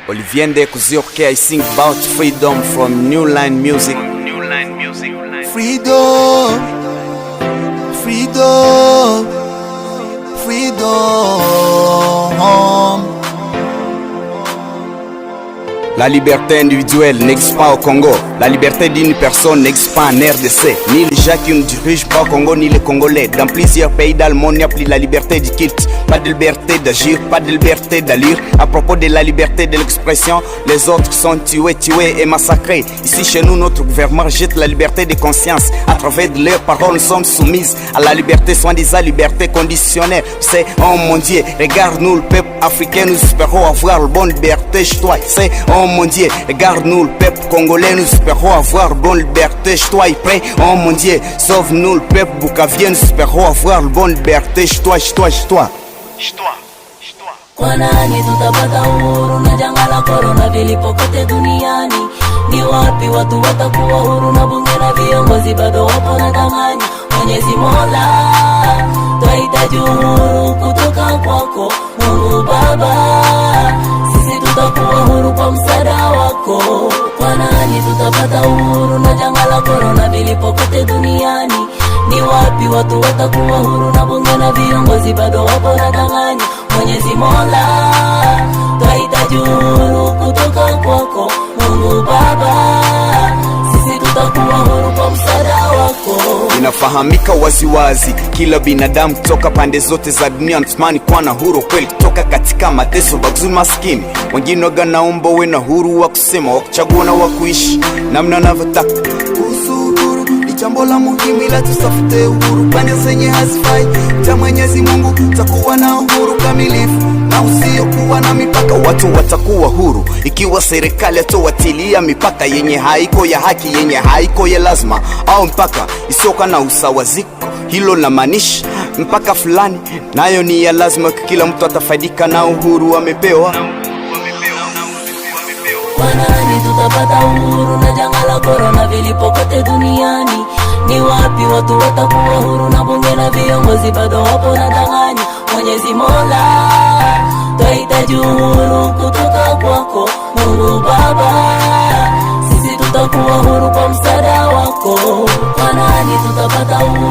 Olivier Ndekuzioke, I sing about freedom from New Line Music. Freedom, freedom, freedom. La liberté individuelle n'existe pas au Congo. La liberté d'une personne n'existe pas en RDC. Ni les gens qui ne dirigent pas au Congo, ni les Congolais. Dans plusieurs pays dans le monde, il n'y a plus la liberté du culte. Pas de liberté d'agir, pas de liberté d'allure. À propos de la liberté de l'expression, les autres sont tués et massacrés. Ici chez nous, notre gouvernement jette la liberté de conscience. À travers de leurs paroles, nous sommes soumises à la liberté, soi-disant liberté conditionnelle. C'est, oh mon Dieu, regarde-nous le peuple africain, nous espérons avoir la bonne liberté chez toi. C'est, oh mon Dieu, regarde-nous le peuple congolais, nous espérons avoir la bonne liberté chez toi. Oh mon Dieu, sauve-nous le peuple boukavien, nous espérons avoir la bonne liberté chez toi, chez toi, chez toi. Kwa nani tutapata uhuru na janga la corona vilipo kote duniani? Ni wapi watu watakuwa huru na bunge na viongozi bado wapo na danganya? Mwenyezi Mola, twahitaji uhuru kutoka kwako Mungu Baba. Sisi tutakuwa huru kwa msaada wako. Kwa nani tutapata uhuru na janga la corona vilipo kote duniani? Ni wapi watu watakuwa huru na bunge na viongozi bado wapo na danganya? Mwenyezi Mola, twahitaji uhuru kutoka kwako Mungu Baba. Sisi tutakuwa huru kwa msaada wako. Inafahamika waziwazi, kila binadamu kutoka pande zote za dunia anatamani kuwa na huru kweli, kutoka katika mateso baguzuni maskini. Wengine waganaomba uwe na huru wa kusema, wa kuchagua na wa kuishi namna unavyotaka. Uhuru ni jambo la muhimu, ila tusafute uhuru pande zenye hazifai. Ta Mwenyezi Mungu takuwa na uhuru kamilifu na usiokuwa na mipaka. Watu watakuwa huru ikiwa serikali atowatilia mipaka yenye haiko ya haki, yenye haiko ya lazima, au mpaka isioka na usawaziko. Hilo la maanisha mpaka fulani nayo ni ya lazima, kila mtu atafaidika na uhuru amepewa. Kwa nani tutapata uhuru na janga la corona vilipo kote duniani? Ni wapi watu watakuwa huru na bunge na viongozi bado wapo na danganya? Mwenyezi Mola, twahitaji uhuru kutoka kwako Mungu Baba. Sisi tutakuwa huru kwa msaada wako. Kwa nani tutapata uhuru